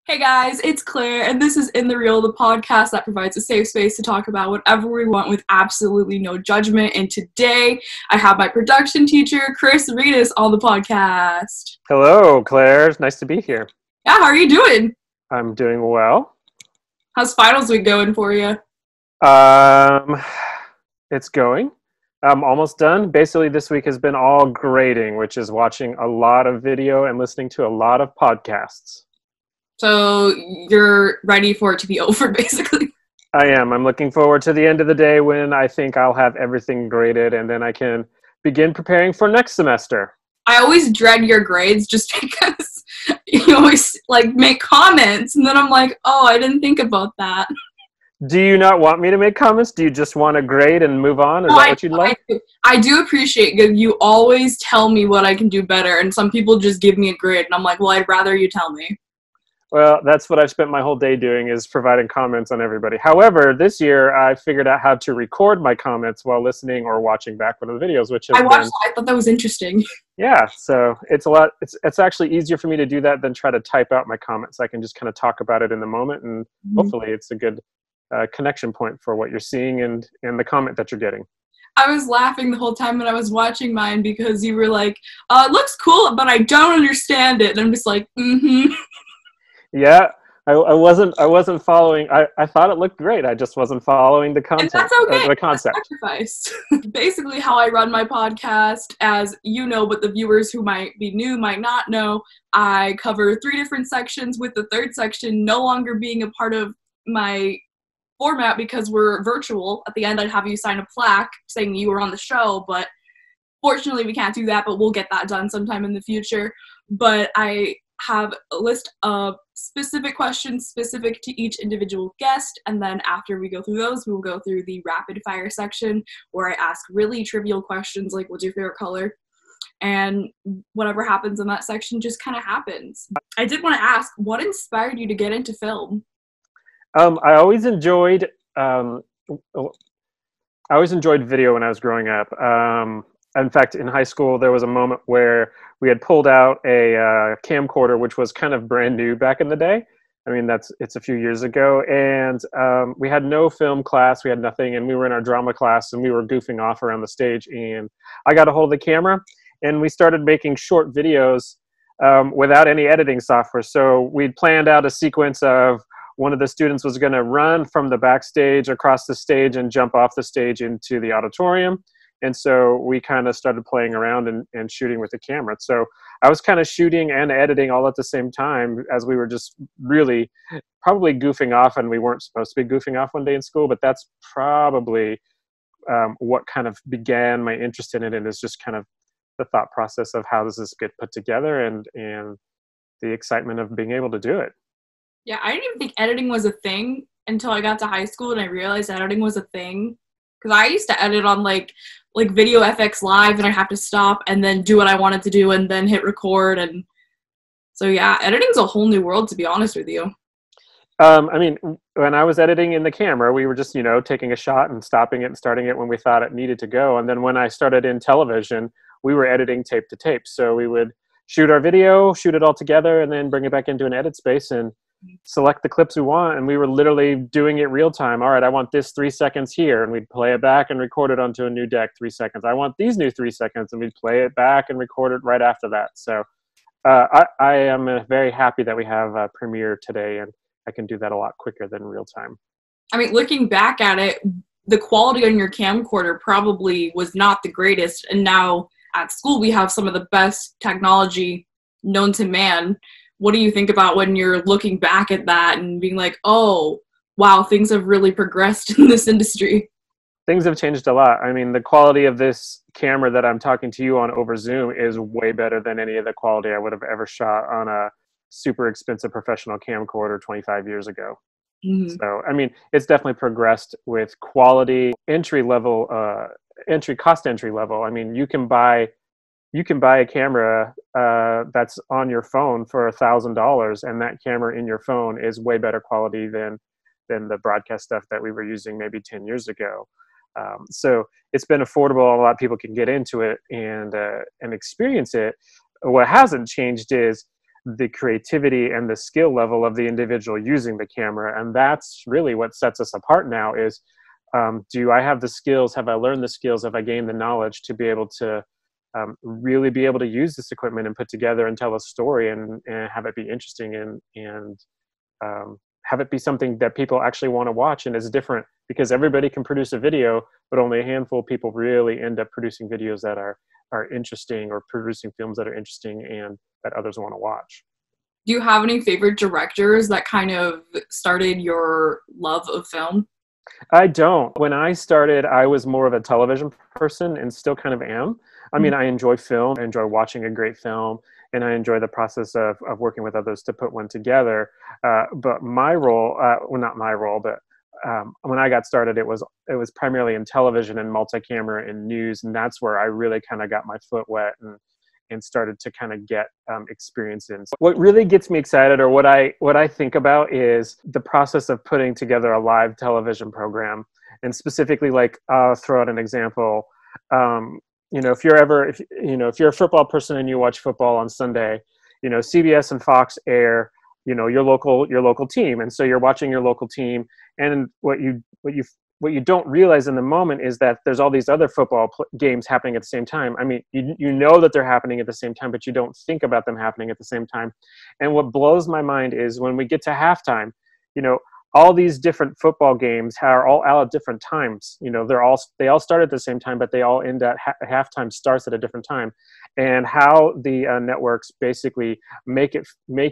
Hey guys, it's Claire, and this is In the Real, the podcast that provides a safe space to talk about whatever we want with absolutely no judgment. And today, I have my production teacher, Kris Rinas, on the podcast. Hello, Claire. It's nice to be here. Yeah, how are you doing? I'm doing well. How's finals week going for you? It's going. I'm almost done. Basically, this week has been all grading, which is watching a lot of video and listening to a lot of podcasts. So you're ready for it to be over, basically? I am. I'm looking forward to the end of the day when I think I'll have everything graded, and then I can begin preparing for next semester. I always dread your grades just because you always make comments, and then I'm like, oh, I didn't think about that. Do you not want me to make comments? Do you just want to grade and move on? Is that what you'd like? I do appreciate that you always tell me what I can do better, and some people just give me a grade, and I'm like, well, I'd rather you tell me. Well, that's what I've spent my whole day doing, is providing comments on everybody. However, this year I figured out how to record my comments while listening or watching back one of the videos, which I watched that. I thought that was interesting. Yeah, so it's actually easier for me to do that than try to type out my comments. I can just kind of talk about it in the moment, and hopefully it's a good connection point for what you're seeing and the comment that you're getting. I was laughing the whole time when I was watching mine because you were like, it looks cool, but I don't understand it. And I'm just like, Yeah, I wasn't following. I thought it looked great. I just wasn't following the content. And that's okay. The concept. Sacrifice. Basically, how I run my podcast, as you know, but the viewers who might be new might not know, I cover 3 different sections, with the 3rd section no longer being a part of my format because we're virtual. At the end, I'd have you sign a plaque saying you were on the show, but fortunately we can't do that, but we'll get that done sometime in the future. But I have a list of specific questions specific to each individual guest, and then after we go through those, we will go through the rapid fire section where I ask really trivial questions like, what's your favorite color? And whatever happens in that section just kind of happens. I did want to ask, what inspired you to get into film? I always enjoyed video when I was growing up. In fact, in high school, there was a moment where we had pulled out a camcorder, which was kind of brand new back in the day. I mean, it's a few years ago. And we had no film class. We had nothing. And we were in our drama class, and we were goofing off around the stage. And I got a hold of the camera, and we started making short videos without any editing software. So we'd planned out a sequence of one of the students was going to run from the backstage across the stage and jump off the stage into the auditorium. And so we kind of started playing around and shooting with the camera. So I was kind of shooting and editing all at the same time, as we were just really probably goofing off, and we weren't supposed to be goofing off one day in school, but that's probably what kind of began my interest in it, and is just kind of the thought process of how does this get put together, and the excitement of being able to do it. Yeah, I didn't even think editing was a thing until I got to high school, and I realized editing was a thing. Because I used to edit on like Video FX Live, and I'd have to stop and then do what I wanted to do and then hit record. And so, yeah, editing's a whole new world, to be honest with you. I mean, when I was editing in the camera, we were just, taking a shot and stopping it and starting it when we thought it needed to go. And then when I started in television, we were editing tape to tape. So we would shoot our video, shoot it all together, and then bring it back into an edit space and select the clips we want. And we were literally doing it real time. All right, I want this 3 seconds here, and we'd play it back and record it onto a new deck 3 seconds. I want these new 3 seconds, and we'd play it back and record it right after that. So I am very happy that we have Premiere today, and I can do that a lot quicker than real time. I mean, looking back at it, the quality on your camcorder probably was not the greatest, and now at school we have some of the best technology known to man. What do you think about when you're looking back at that and being like, oh, wow, things have really progressed in this industry? Things have changed a lot. I mean, the quality of this camera that I'm talking to you on over Zoom is way better than any of the quality I would have ever shot on a super expensive professional camcorder 25 years ago. Mm-hmm. So, I mean, it's definitely progressed with quality, entry level. I mean, you can buy a camera that's on your phone for $1,000, and that camera in your phone is way better quality than the broadcast stuff that we were using maybe 10 years ago. So it's been affordable. A lot of people can get into it and experience it. What hasn't changed is the creativity and the skill level of the individual using the camera. And that's really what sets us apart now is, do I have the skills? Have I learned the skills? Have I gained the knowledge to be able to really be able to use this equipment and put together and tell a story and have it be interesting and have it be something that people actually want to watch and is different, because everybody can produce a video, but only a handful of people really end up producing videos that are interesting, or producing films that are interesting and that others want to watch. Do you have any favorite directors that kind of started your love of film? I don't. When I started, I was more of a television person and still kind of am. I mean, I enjoy film, I enjoy watching a great film, and I enjoy the process of working with others to put one together. But my role, well, not my role, but when I got started, it was primarily in television and multi-camera and news, and that's where I really kind of got my foot wet and started to kind of get experience in. What really gets me excited, or what I think about, is the process of putting together a live television program. And specifically, like, I'll throw out an example. If you're a football person and you watch football on Sunday, CBS and Fox air, your local team. And so you're watching your local team. And what you don't realize in the moment is that there's all these other football games happening at the same time. I mean, you know that they're happening at the same time, but you don't think about them happening at the same time. And what blows my mind is when we get to halftime, all these different football games are all out at different times. They all start at the same time, but they all end at halftime starts at a different time. And how the networks basically make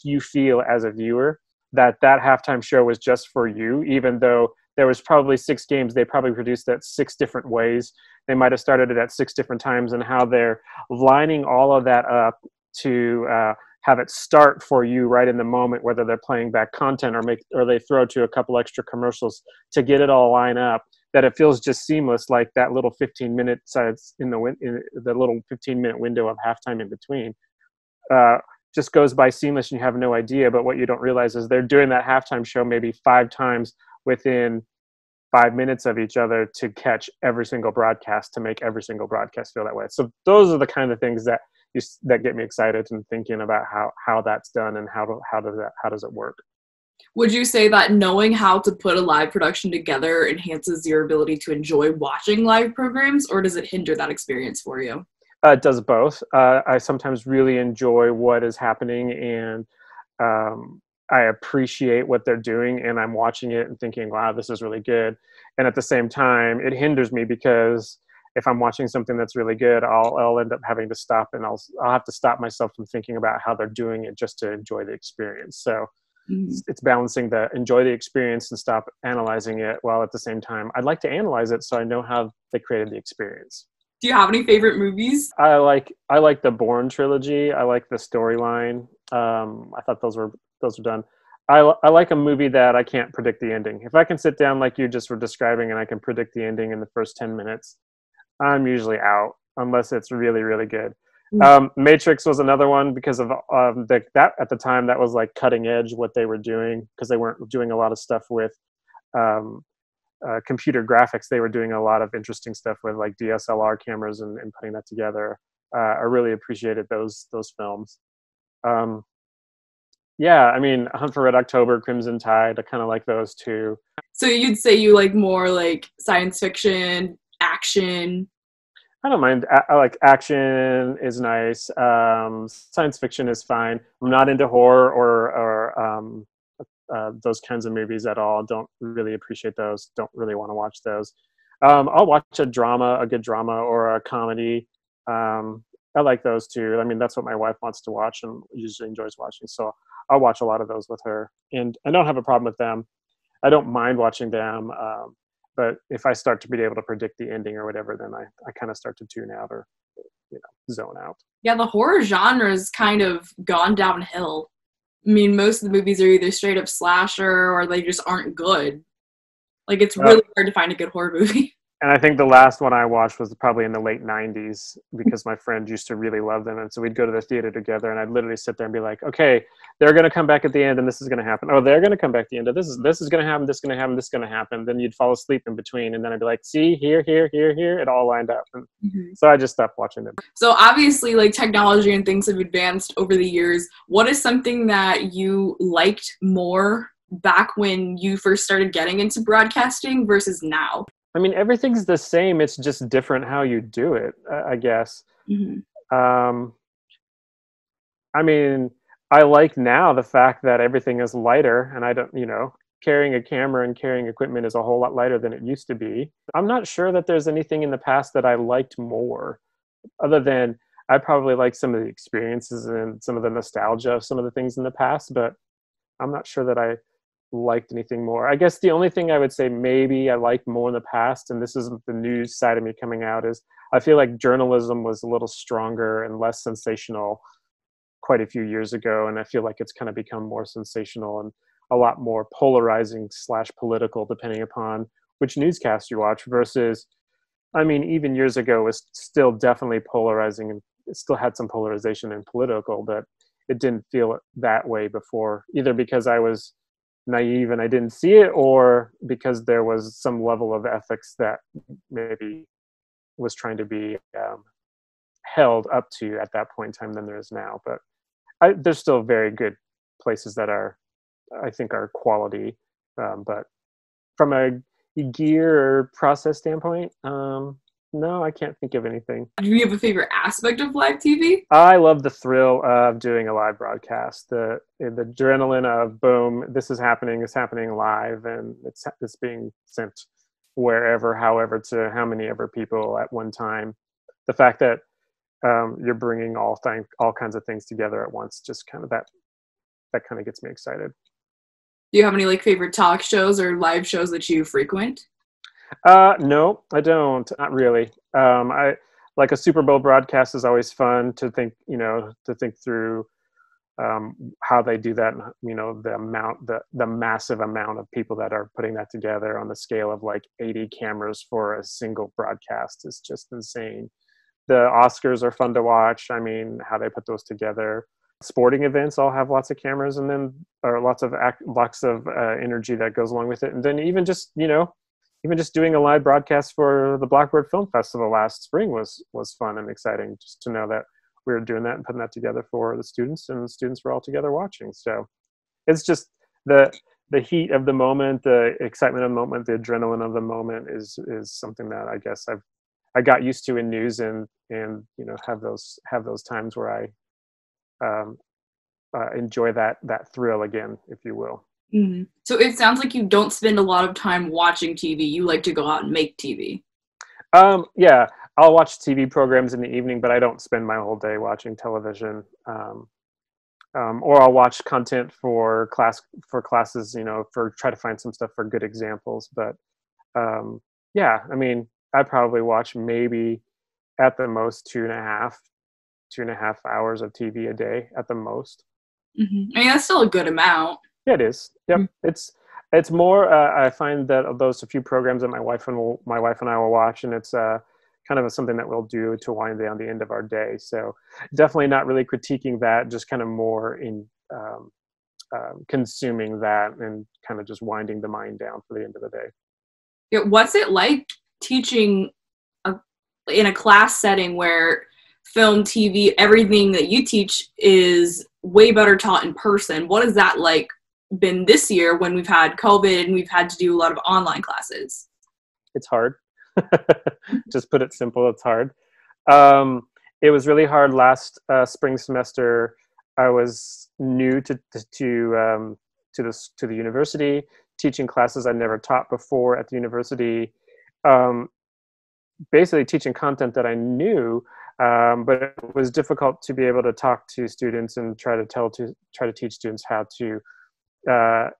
you feel as a viewer that halftime show was just for you, even though there was probably 6 games. They probably produced that 6 different ways. They might have started it at 6 different times, and how they're lining all of that up to have it start for you right in the moment, whether they're playing back content or they throw to a couple extra commercials to get it all lined up, that it feels just seamless, like that little 15-minute in the little 15-minute window of halftime in between. Just goes by seamless and you have no idea. But what you don't realize is they're doing that halftime show maybe 5 times within 5 minutes of each other to catch every single broadcast, to make every single broadcast feel that way. So those are the kind of things that get me excited and thinking about how that's done and how does it work. Would you say that knowing how to put a live production together enhances your ability to enjoy watching live programs, or does it hinder that experience for you? It does both. I sometimes really enjoy what is happening, and I appreciate what they're doing, and I'm watching it and thinking, wow, this is really good. And at the same time, it hinders me, because if I'm watching something that's really good, I'll end up having to stop, and I'll have to stop myself from thinking about how they're doing it just to enjoy the experience. So it's balancing the enjoy the experience and stop analyzing it, while at the same time, I'd like to analyze it so I know how they created the experience. Do you have any favorite movies? I like the Bourne trilogy. I like the storyline. I thought those were done. I like a movie that I can't predict the ending. If I can sit down like you just were describing and I can predict the ending in the first 10 minutes, I'm usually out, unless it's really, really good. Matrix was another one, because of that at the time, that was like cutting edge what they were doing, because they weren't doing a lot of stuff with computer graphics. They were doing a lot of interesting stuff with like DSLR cameras and putting that together. I really appreciated those films. Yeah, I mean, Hunt for Red October, Crimson Tide, I kind of like those too. So you'd say you like more like science fiction, action? I don't mind. I like action is nice. Science fiction is fine. I'm not into horror or those kinds of movies at all. Don't really appreciate those. Don't really want to watch those. I'll watch a good drama or a comedy. I like those too. I mean, that's what my wife wants to watch and usually enjoys watching. So I'll watch a lot of those with her, and I don't have a problem with them. I don't mind watching them. But if I start to be able to predict the ending or whatever, then I kind of start to tune out or zone out. Yeah, the horror genre has kind of gone downhill. I mean, most of the movies are either straight up slasher or they just aren't good. Like, it's really hard to find a good horror movie. And I think the last one I watched was probably in the late 90s because my friend used to really love them. And so we'd go to the theater together and I'd literally sit there and be like, okay, they're going to come back at the end and this is going to happen. Oh, they're going to come back at the end. This is going to happen. This is going to happen. This is going to happen. Then you'd fall asleep in between. And then I'd be like, see, here. It all lined up. And so I just stopped watching them. So obviously, like, technology and things have advanced over the years. What is something that you liked more back when you first started getting into broadcasting versus now? I mean, everything's the same. It's just different how you do it, I guess. I mean, I like now the fact that everything is lighter and I don't, carrying a camera and carrying equipment is a whole lot lighter than it used to be. I'm not sure that there's anything in the past that I liked more, other than I probably like some of the experiences and some of the nostalgia of some of the things in the past, but I'm not sure that I liked anything more. I guess the only thing I would say maybe I liked more in the past, and this is the news side of me coming out, is I feel like journalism was a little stronger and less sensational quite a few years ago, and I feel like it's kind of become more sensational and a lot more polarizing / political depending upon which newscast you watch, versus, I mean, even years ago it was still definitely polarizing and it still had some polarization in political, but it didn't feel that way before, either because I was naive and I didn't see it, or because there was some level of ethics that maybe was trying to be held up to at that point in time than there is now. But there's still very good places that I think are quality. But from a gear or process standpoint, no, I can't think of anything. Do you have a favorite aspect of live TV? I love the thrill of doing a live broadcast. The adrenaline of, boom, this is happening, it's happening live, and it's being sent wherever, however, to how many ever people at one time. The fact that you're bringing all kinds of things together at once, just kind of that kind of gets me excited. Do you have any favorite talk shows or live shows that you frequent? No, I don't. Not really. I like a Super Bowl broadcast is always fun to think through how they do that. The massive amount of people that are putting that together on the scale of 80 cameras for a single broadcast is just insane. The Oscars are fun to watch. I mean, how they put those together. Sporting events all have lots of cameras and then lots of energy that goes along with it. And then even just doing a live broadcast for the Blackbird Film Festival last spring was fun and exciting, just to know that we were doing that and putting that together for the students, and the students were all together watching. So it's just the heat of the moment, the excitement of the moment, the adrenaline of the moment is something that I guess I got used to in news, and have those times where I enjoy that thrill again, if you will. Mm-hmm. So it sounds like you don't spend a lot of time watching TV. You like to go out and make TV. Yeah, I'll watch TV programs in the evening, but I don't spend my whole day watching television. Or I'll watch content for classes, try to find some stuff for good examples. But yeah, I mean, I probably watch maybe at the most 2.5 hours of TV a day at the most. Mm-hmm. I mean, that's still a good amount. Yeah, it is. Yep. Mm-hmm. It's more. I find that of those a few programs that my wife and I will watch, and it's kind of something that we'll do to wind down the end of our day. So definitely not really critiquing that, just kind of more in consuming that and kind of just winding the mind down for the end of the day. Yeah, what's it like teaching in a class setting where film, TV, everything that you teach is way better taught in person? What is that like been this year when we've had COVID and we've had to do a lot of online classes? It's hard. Just put it simple, it's hard. It was really hard last spring semester. I was new to the university, teaching classes I'd never taught before at the university. Basically teaching content that I knew, but it was difficult to be able to talk to students and try to teach students how to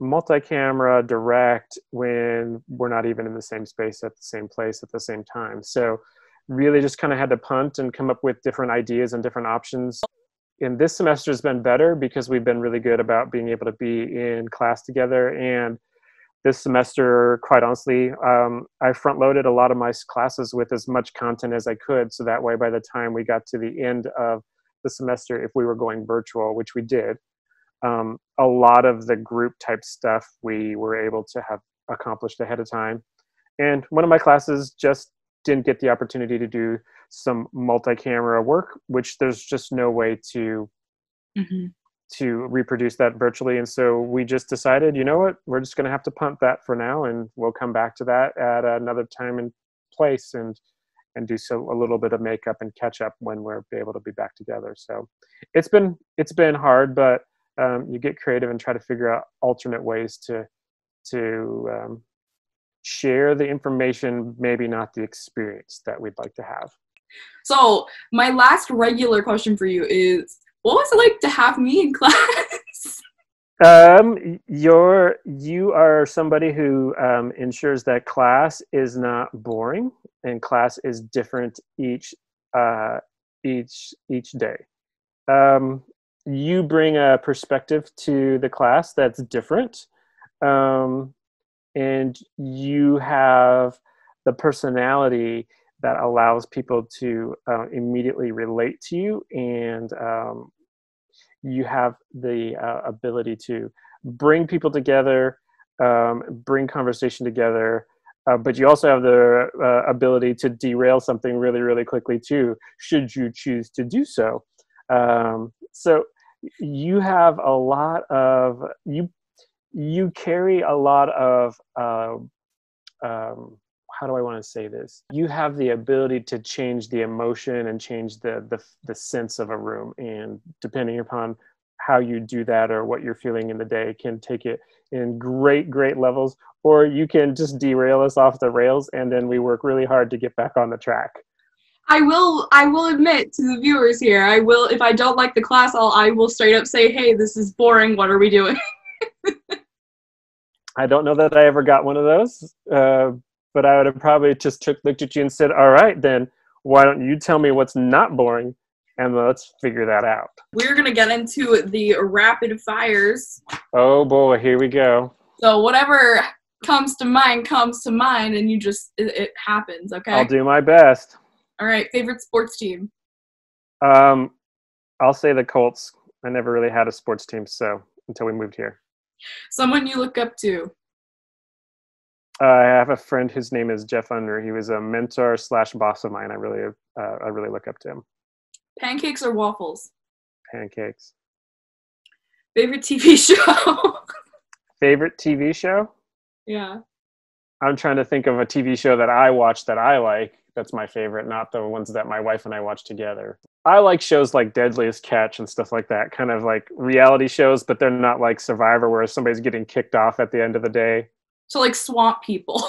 multi-camera direct when we're not even in the same space at the same place at the same time. So really just kind of had to punt and come up with different ideas and different options. And this semester has been better because we've been really good about being able to be in class together, and this semester, quite honestly, I front-loaded a lot of my classes with as much content as I could, so that way by the time we got to the end of the semester, if we were going virtual, which we did, a lot of the group type stuff we were able to have accomplished ahead of time. And one of my classes just didn't get the opportunity to do some multi-camera work, which there's just no way to reproduce that virtually. And so we just decided, you know what, we're just going to have to punt that for now, and we'll come back to that at another time and place, and do so a little bit of makeup and catch up when we're able to be back together. So it's been hard, but you get creative and try to figure out alternate ways to share the information, maybe not the experience that we'd like to have. So my last regular question for you is, what was it like to have me in class? You are somebody who ensures that class is not boring, and class is different each day. You bring a perspective to the class that's different, and you have the personality that allows people to immediately relate to you, and you have the ability to bring people together, bring conversation together, but you also have the ability to derail something really, really quickly too, should you choose to do so. So you have a lot of, you carry a lot of, how do I want to say this? You have the ability to change the emotion and change the sense of a room. And depending upon how you do that or what you're feeling in the day, can take it in great, great levels, or you can just derail us off the rails, and then we work really hard to get back on the track. I will admit to the viewers here, if I don't like the class, I will straight up say, hey, this is boring, what are we doing? I don't know that I ever got one of those, but I would have probably just looked at you and said, all right, then why don't you tell me what's not boring, and let's figure that out. We're going to get into the rapid fires. Oh boy, here we go. So whatever comes to mind, and you just, it happens, okay? I'll do my best. All right, favorite sports team? I'll say the Colts. I never really had a sports team, so until we moved here. Someone you look up to? I have a friend whose name is Jeff Under. He was a mentor / boss of mine. I really look up to him. Pancakes or waffles? Pancakes. Favorite TV show? Favorite TV show? Yeah. I'm trying to think of a TV show that I watch that I like. That's my favorite, not the ones that my wife and I watch together. I like shows like Deadliest Catch and stuff like that, kind of like reality shows, but they're not like Survivor where somebody's getting kicked off at the end of the day. So like Swamp People.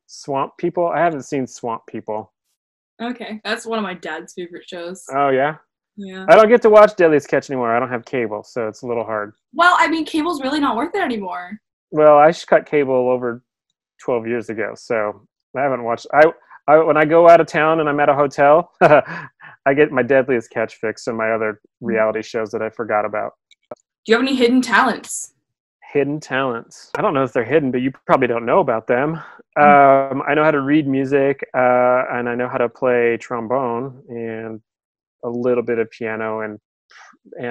Swamp People? I haven't seen Swamp People. Okay, that's one of my dad's favorite shows. Oh, yeah? Yeah. I don't get to watch Deadliest Catch anymore. I don't have cable, so it's a little hard. Well, I mean, cable's really not worth it anymore. Well, I cut cable over 12 years ago, so I haven't watched. When I go out of town and I'm at a hotel, I get my Deadliest Catch fix and my other reality shows that I forgot about. Do you have any hidden talents? Hidden talents. I don't know if they're hidden, but you probably don't know about them. I know how to read music, and I know how to play trombone and a little bit of piano, and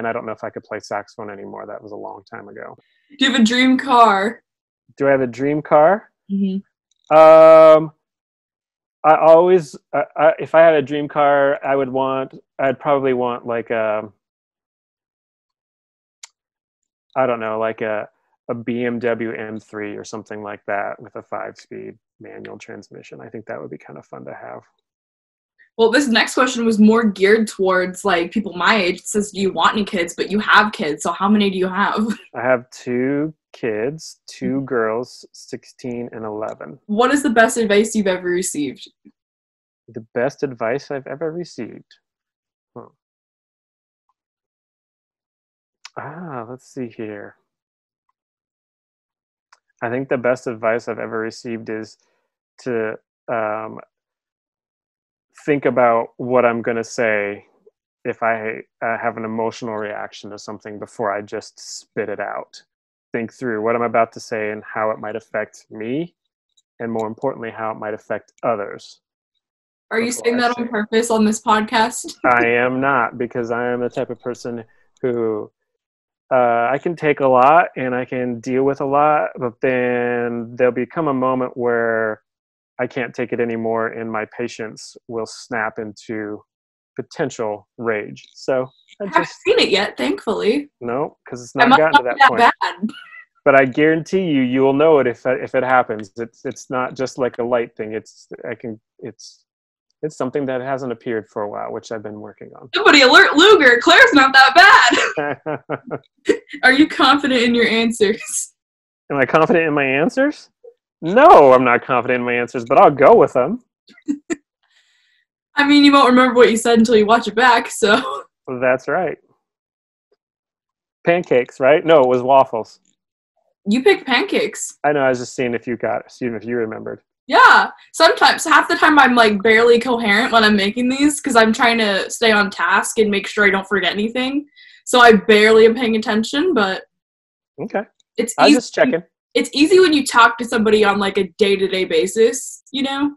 I don't know if I could play saxophone anymore. That was a long time ago. Do you have a dream car? Do I have a dream car? Mm-hmm. I always, if I had a dream car, I'd probably want like I don't know, like a BMW M3 or something like that with a 5-speed manual transmission. I think that would be kind of fun to have. Well, this next question was more geared towards like people my age. It says, do you want any kids? But you have kids, so how many do you have? I have 2 kids, 2 girls, 16 and 11. What is the best advice you've ever received? The best advice I've ever received? Let's see here. I think the best advice I've ever received is to think about what I'm going to say if I have an emotional reaction to something before I just spit it out. think through what I'm about to say and how it might affect me, and more importantly, how it might affect others. Are you saying that on purpose on this podcast? I am not, because I am the type of person who I can take a lot and I can deal with a lot, but then there'll become a moment where I can't take it anymore and my patience will snap into potential rage. So I haven't seen it yet, thankfully. No, because it's not gotten to that point. Bad. But I guarantee you will know it if it happens. It's not just like a light thing. It's something that hasn't appeared for a while, which I've been working on. Somebody alert Luger. Claire's not that bad. Are you confident in your answers? Am I confident in my answers? No, I'm not confident in my answers, but I'll go with them. I mean, you won't remember what you said until you watch it back, so. That's right. Pancakes, right? No, it was waffles. You picked pancakes. I know, I was just seeing if you remembered. Yeah. Sometimes, half the time I'm like barely coherent when I'm making these because I'm trying to stay on task and make sure I don't forget anything. So I barely am paying attention, but okay. It's I was just checking. It's easy when you talk to somebody on like a day-to-day basis, you know?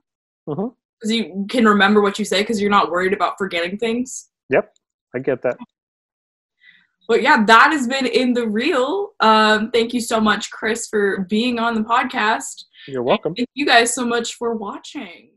Mm-hmm. Because you can remember what you say because you're not worried about forgetting things. Yep, I get that. But yeah, that has been In the Real. Thank you so much, Kris, for being on the podcast. You're welcome. And thank you guys so much for watching.